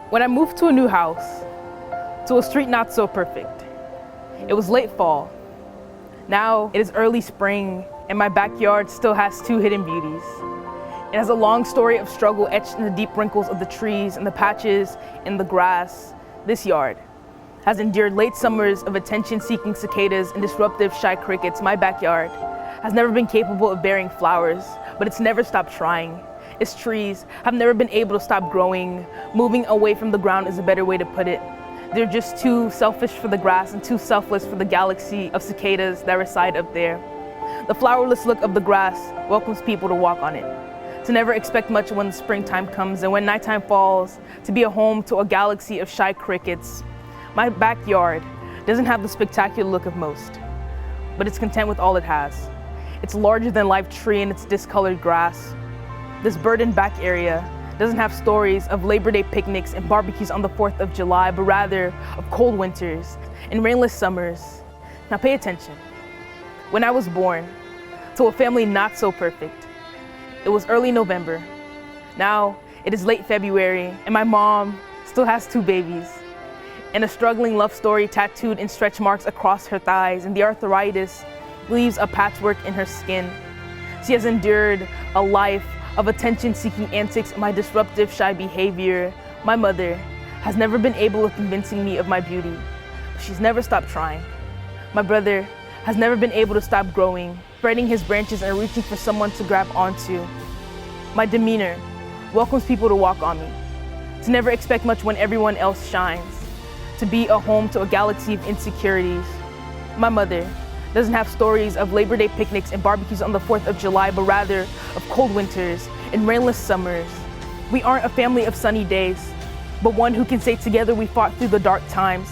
When I moved to a new house, to a street not so perfect, it was late fall. Now it is early spring, and my backyard still has two hidden beauties. It has a long story of struggle etched in the deep wrinkles of the trees and the patches in the grass. This yard has endured late summers of attention-seeking cicadas and disruptive shy crickets. My backyard has never been capable of bearing flowers, but it's never stopped trying. Its trees have never been able to stop growing. Moving away from the ground is a better way to put it. They're just too selfish for the grass and too selfless for the galaxy of cicadas that reside up there. The flowerless look of the grass welcomes people to walk on it, to never expect much when the springtime comes and when nighttime falls, to be a home to a galaxy of shy crickets. My backyard doesn't have the spectacular look of most, but it's content with all it has. It's larger than life tree and its discolored grass. This burdened back area doesn't have stories of Labor Day picnics and barbecues on the 4th of July, but rather of cold winters and rainless summers. Now pay attention. When I was born to a family not so perfect, it was early November. Now it is late February, and my mom still has two babies and a struggling love story tattooed in stretch marks across her thighs, and the arthritis leaves a patchwork in her skin. She has endured a life of attention-seeking antics and my disruptive, shy behavior. My mother has never been able to convincing me of my beauty, but she's never stopped trying. My brother has never been able to stop growing, spreading his branches and reaching for someone to grab onto. My demeanor welcomes people to walk on me, to never expect much when everyone else shines, to be a home to a galaxy of insecurities. My mother doesn't have stories of Labor Day picnics and barbecues on the 4th of July, but rather of cold winters and rainless summers. We aren't a family of sunny days, but one who can say together we fought through the dark times.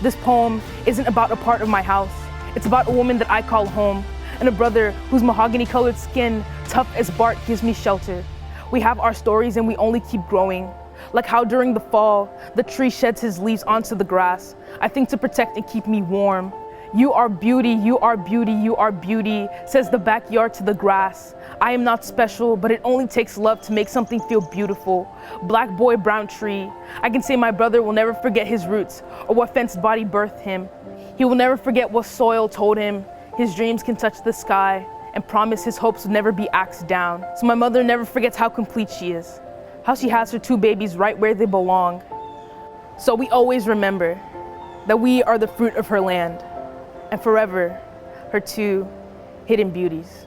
This poem isn't about a part of my house. It's about a woman that I call home, and a brother whose mahogany-colored skin, tough as bark, gives me shelter. We have our stories and we only keep growing. Like how during the fall, the tree sheds his leaves onto the grass, I think to protect and keep me warm. You are beauty, you are beauty, you are beauty, says the backyard to the grass. I am not special, but it only takes love to make something feel beautiful. Black boy, brown tree. I can say my brother will never forget his roots or what fenced body birthed him. He will never forget what soil told him. His dreams can touch the sky and promise his hopes will never be axed down. So my mother never forgets how complete she is, how she has her two babies right where they belong. So we always remember that we are the fruit of her land, and forever her two hidden beauties.